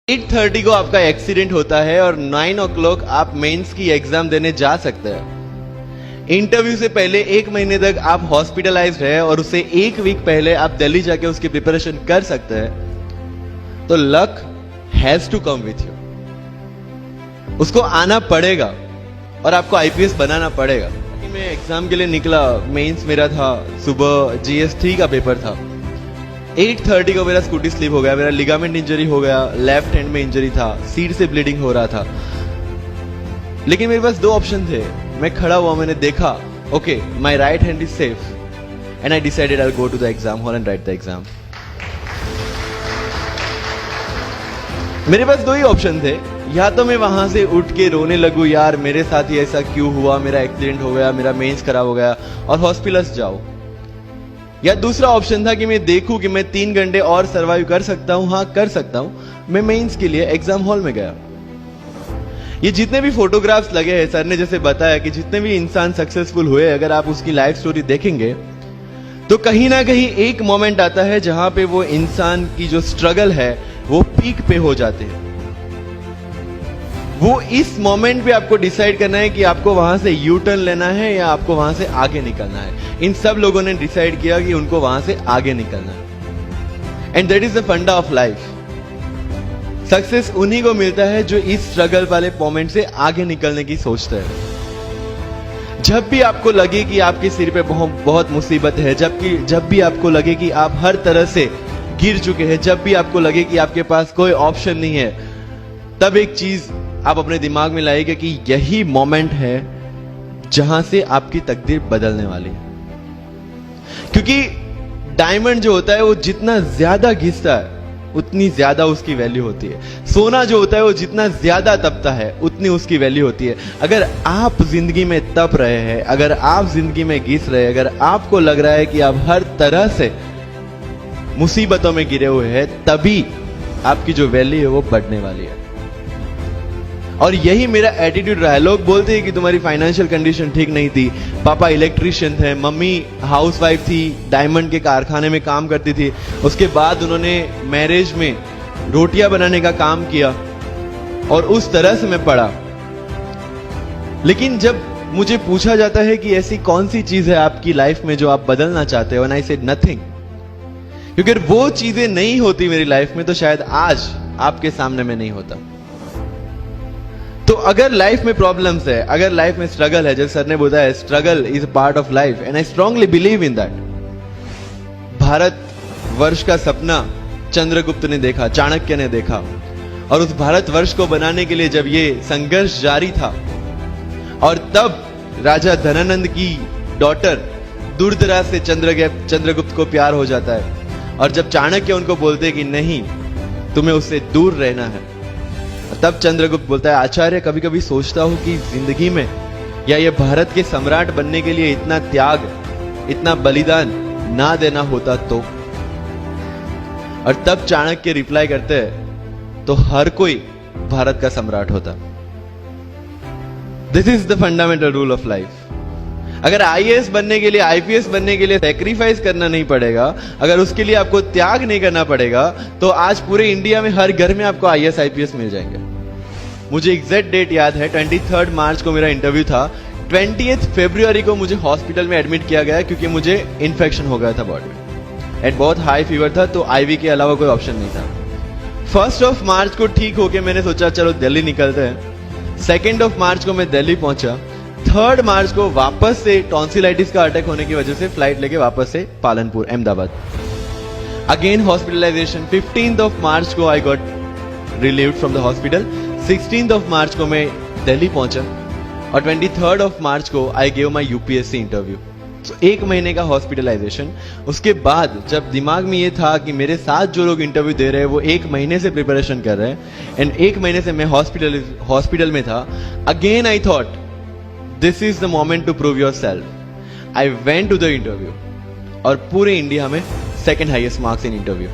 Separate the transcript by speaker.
Speaker 1: 8:30 को आपका एक्सीडेंट होता है और 9 o'clock आप मेंस की एग्जाम देने जा सकते हैं। इंटरव्यू से पहले 1 महीने तक आप हॉस्पिटलाइज्ड है और उससे 1 वीक पहले आप दिल्ली जाके उसकी प्रिपरेशन कर सकते हैं। तो luck has to come with you, उसको आना पड़ेगा और आपको आईपीएस बनाना पड़ेगा। मैं एग्जाम के लिए निकला, मेंस मेरा था, सुबह GS3 का पेपर था। 8:30 को मेरा स्कूटी स्लिप हो गया, मेरा लिगामेंट इंजरी हो गया, लेफ्ट हैंड में इंजरी था, सीट से ब्लीडिंग हो रहा था। लेकिन मेरे पास 2 ऑप्शन थे। मैं खड़ा हुआ, मैंने देखा okay my right hand is safe and I decided I will go to the exam hall and write the exam. मेरे पास 2 ही ऑप्शन थे, या तो मैं वहां से उठ के रोने लगूं, यार मेरे साथ ही ऐसा क्यों हुआ, मेरा एक्सीडेंट हो गया, मेरा मेंस खराब हो गया और हॉस्पिटल जाओ, या दूसरा ऑप्शन था कि मैं देखूं कि मैं 3 घंटे और सरवाइव कर सकता हूं। हाँ कर सकता हूं। मैं मेंस के लिए एग्जाम हॉल में गया। ये जितने भी फोटोग्राफ्स लगे हैं, सर ने जैसे बताया कि जितने भी इंसान सक्सेसफुल हुए, अगर आप उसकी लाइफ स्टोरी देखेंगे तो कहीं ना कहीं एक मोमेंट आता है जहां पे वो इंसान की जो स्ट्रगल है वो पीक पे हो जाते हैं। वो इस मोमेंट पे आपको डिसाइड करना है कि आपको वहां से यू टर्न लेना है या आपको वहां से आगे निकलना है। इन सब लोगों ने डिसाइड किया कि उनको वहां से आगे निकलना है। एंड दैट इज द फंडा ऑफ लाइफ। सक्सेस उन्हीं को मिलता है जो इस स्ट्रगल वाले मोमेंट से आगे निकलने की सोचते हैं। जब भी आपको लगे कि आपके सिर पे बहुत मुसीबत है, जब भी आपको लगे कि आप हर तरह से गिर चुके हैं, जब भी आपको लगे कि आपके पास कोई ऑप्शन नहीं है, तब एक चीज आप अपने दिमाग में लाइएगा कि यही मोमेंट है जहां से आपकी तकदीर बदलने वाली है। क्योंकि डायमंड जो होता है वो जितना ज्यादा घिसता है उतनी ज्यादा उसकी वैल्यू होती है। सोना जो होता है वो जितना ज्यादा तपता है उतनी उसकी वैल्यू होती है। अगर आप जिंदगी में तप रहे हैं, अगर आप जिंदगी में घिस रहे हैं, अगर आपको लग रहा है कि आप हर तरह से मुसीबतों में गिरे हुए हैं, तभी आपकी जो वैल्यू है वो बढ़ने वाली है। और यही मेरा एटीट्यूड रहा है। लोग बोलते हैं कि तुम्हारी फाइनेंशियल कंडीशन ठीक नहीं थी, पापा इलेक्ट्रिशियन थे, मम्मी हाउसवाइफ थी, डायमंड के कारखाने में काम करती थी, उसके बाद उन्होंने मैरिज में रोटियां बनाने का काम किया और उस तरह से मैं पढ़ा। लेकिन जब मुझे पूछा जाता है कि ऐसी कौन सी चीज है आपकी लाइफ में जो आप बदलना चाहते हो, एंड आई सेड नथिंग। क्योंकि अगर वो चीजें नहीं होती मेरी लाइफ में तो शायद आज आपके सामने में नहीं होता। तो अगर लाइफ में प्रॉब्लम्स है, अगर लाइफ में स्ट्रगल है, जैसे सर ने बताया struggle is a part of life and I strongly believe in that. Bharat वर्ष का सपना चंद्रगुप्त ने देखा, चाणक्य ने देखा, और उस भारत वर्ष को बनाने के लिए जब ये संघर्ष जारी था और तब राजा धनानंद की डॉटर दुर्धरा से चंद्रगुप्त को प्यार हो जाता है, और जब चाणक्य उनको बोलते कि नहीं तुम्हें उससे दूर रहना है, तब चंद्रगुप्त बोलता है आचार्य कभी कभी सोचता हूं कि जिंदगी में या ये भारत के सम्राट बनने के लिए इतना त्याग, इतना बलिदान ना देना होता तो। और तब चाणक्य रिप्लाई करते हैं तो हर कोई भारत का सम्राट होता। This is the fundamental rule of life. अगर आईएएस बनने के लिए, आईपीएस बनने के लिए सैक्रिफाइस करना नहीं पड़ेगा, अगर उसके लिए आपको त्याग नहीं करना पड़ेगा, तो आज पूरे इंडिया में हर घर में आपको आईएएस आईपीएस मिल जाएंगे। मुझे एग्जैक्ट डेट याद है, 23 मार्च को मेरा इंटरव्यू था। 20 फरवरी को मुझे हॉस्पिटल में एडमिट किया गया क्योंकि मुझे इन्फेक्शन हो गया था बॉडी में एंड बहुत हाई फीवर था, तो आईवी के अलावा कोई ऑप्शन नहीं था। 1 मार्च को ठीक होके मैंने सोचा चलो दिल्ली निकलते हैं। 2 मार्च को मैं दिल्ली पहुंचा। 3 मार्च को वापस से टॉन्सिलाइटिस का अटैक होने की वजह से फ्लाइट लेके वापस से पालनपुर अहमदाबाद, अगेन हॉस्पिटलाइजेशन। 15 मार्च को I got relieved from the hospital. 16 मार्च को मैं दिल्ली पहुंचा और 23 मार्च को I gave my UPSC interview. तो 1 महीने का हॉस्पिटलाइजेशन। उसके बाद जब दिमाग में ये था कि मेरे साथ जो लोग इंटरव्यू दे रहे हैं वो 1 महीने से प्रिपरेशन कर रहे हैं एंड 1 महीने से मैं हॉस्पिटल में था, again I thought this is the moment to prove yourself. I went to the interview और पूरे इंडिया में 2nd highest marks in interview.